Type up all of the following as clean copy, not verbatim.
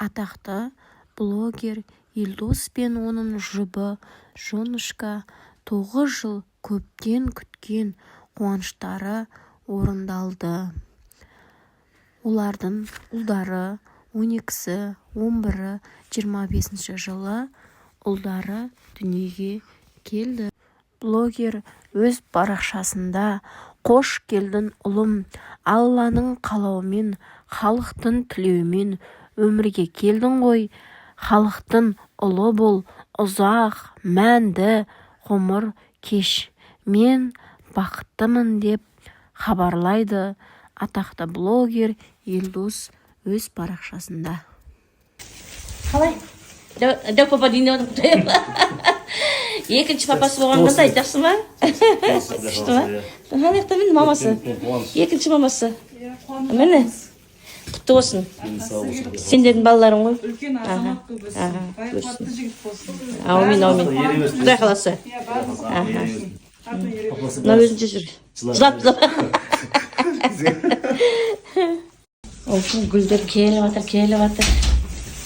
атақты блогер Елдос пен оның жұбы Жонышка 9 жыл көптен күткен қуаныштары орындалды. Олардың ұлдары 12-сі, 11-і, 25-ші жылы ұлдары дүниеге келді. Блогер өз парақшасында «Қош келдің ұлым, Алланың қалауымен, халықтың тілеуімен өмірге келдің ғой, халықтың ұлы бол, ұзақ, мәнді ғұмыр кеш, мен бақыттымын» деп хабарлайды атақты блогер Елдос өз парақшасында. Қалай? Дәу папа дейін деп екінші папасы болған қандай, жақсы ма? Күшті ма? Қанаяқта мен мамасы? Екінші мамасы. Мені? Құтты болсын. Сендердің балаларың ғой? Үлкен азамат қылып өссін. Қуатты жігіт болсын. Аумин, аумин. Құдай қаласы. Мына өзінше жүр. Жылап. Олсын гүлдер келіп атыр.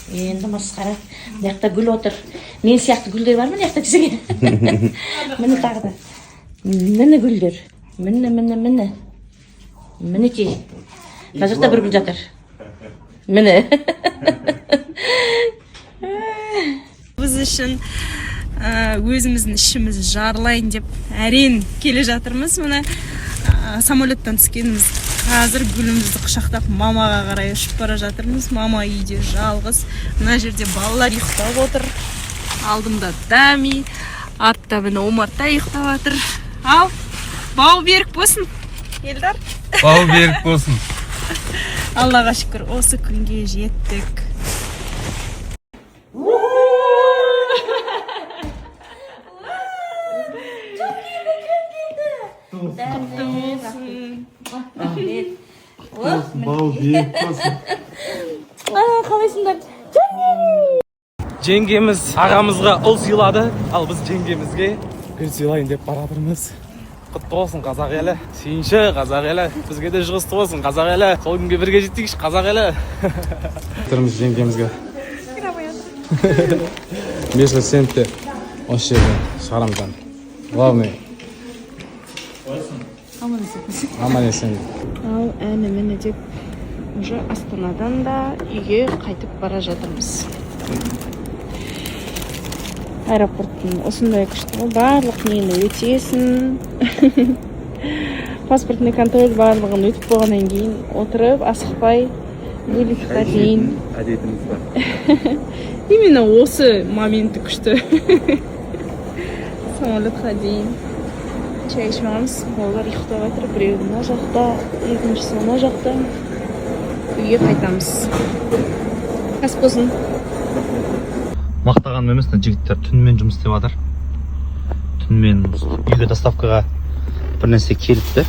Енді масқара. Маяқта гүл отыр. Мен сияқты гүлдер бар ма маяқта кісіге? Міне тағы да. Міне гүлдер. Міне. Мінекей. Мына жақта бір гүл жатыр. Міне. Біз үшін өзіміздің ішіміз жарылайын деп әрен келе жатырмыз. Міне самолеттан түскеніміз. Қазір гүлімізді құшақтап мамаға қарай ұшып бара жатырмыз. Мама үйде жалғыз. Мына жерде балалар ұйықтап отыр. Алдымда Дами, артта міне Омарта ұйықтап отыр. Ал, бау берік болсын. Елдар. Бау берік болсын. Аллаға шүкір, осы күнге жеттік. Бау берік болсын. Қалайсыңдар? Жеңгеміз ағамызға ұл сыйлады, ал біз жеңгемізге гүл сыйлайын деп баратырмыз. Құтты болсын қазақ елі, сүйінші қазақ елі, бізге де жұғысты болсын қазақ елі, сол күнге бірге жеттікші қазақ елі. Тұрмыз жеңгемізге. 5 центті осы жерден шығарамыздан. Главный. Аман есен. Ал әні мені деп уже Астанадан да үйге қайтып бара жатырмыз. Аэропорттың осындай күшті, барлық нені өтесін. Паспортный контроль барлығын өтіп болғаннан кейін отырып, асықпай, вылетқа дейін. Әдетіміз бар. Именно осы моменті күшті. Самолетқа дейін. Чай ішмеміз, балалар ұйықтап жатыр, біреуі мына жақта, екіншісі мына жақта. Үйге қайтамыз. Қас болсын. Мақтаған емес, жігіттер түнмен жұмыс істеп жатыр. Түнмен үйге доставкаға бір нәрсе келіпті.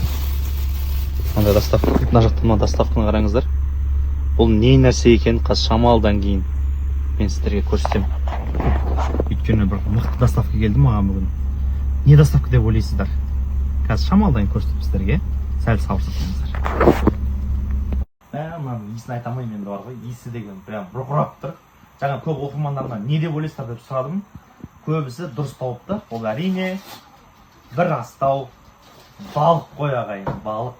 Мына доставка, мына жақтан доставканы қараңыздар. Бұл не нәрсе екен, қазір шамалдан кейін мен сіздерге көрсетемін. Өйткені бір мықты доставка келді маған бүгін. Не доставка деп ойлайсыздар? Қазір шамалдан көрсетіп сіздерге. Сәл сабырсыздар. Маған иісін айта алмаймын енді бар ғой. Иісі деген прям бұрқырап тұр. Жаңа көп оқырмандарына не деп ойлайсыздар деп сұрадым. Көбісі дұрыс тауыпты. Ол әрине бір астау балық қой ағайын, балық.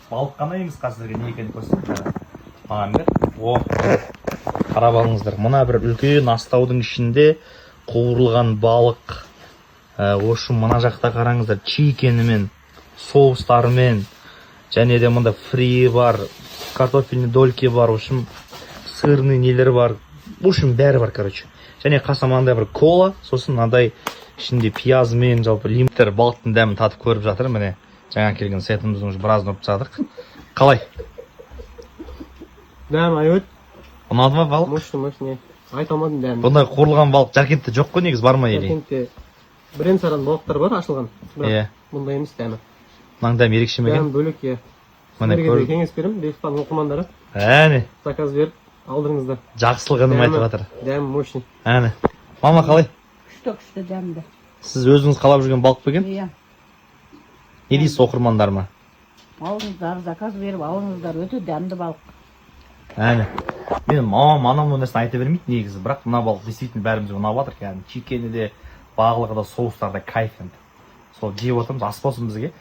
Балық қана емес, қазірге не екенін көрсетті. Маған бер. О, қарап алыңыздар. Мына бір үлкен астаудың ішінде қуырылған балық. Ошу мына жақта қараңыздар, чикенімен, соустарымен, және де мында фри бар, картофельный дольки бар, ошым сырный нелер бар. В общем, бәрі бар, короче. Және қасаманда бір кола, сосын мынадай ішінде пиязмен, жалпы лимиттер балықтың дәмін татып көріп жатыр. Міне жаңа келген сетіміздің уже біраз нұрып тастадық. Қалай? Дәм айөт. Ұнады ма балық? Мощный. Айта алмадым дәмін. Бұндай қуырылған балық Жаркентте жоқ қой, негізі бар ма еле? Жаркентте бірен саран балықтар бар ашылған. Бірақ бұндай емес дәмі. Мынаның дәмі ерекше ме екен? Дәм бөлек, иә. Міне Сіздерге кеңес беремін, Бекстан оқырмандары. Әне. Заказ беріп алдырыңыздар. Жақсылығын айтып жатыр. Дәмі мощный. Әне. Мама қалай? Күшті дәмді. Сіз өзіңіз қалап жүрген балық па екен? Иә. Не дейсіз оқырмандарыма? Алыңыздар, заказ беріп алыңыздар, өте дәмді балық. Әне. мен мамам анам ол нәрсені айта бермейді негізі, бірақ мына балық действительно бәрімізге ұнап жатыр. Кәдімгі чикені де, бағлығы да, соустары да кайф енді. Сол жеп отырмыз, ас болсын бізге.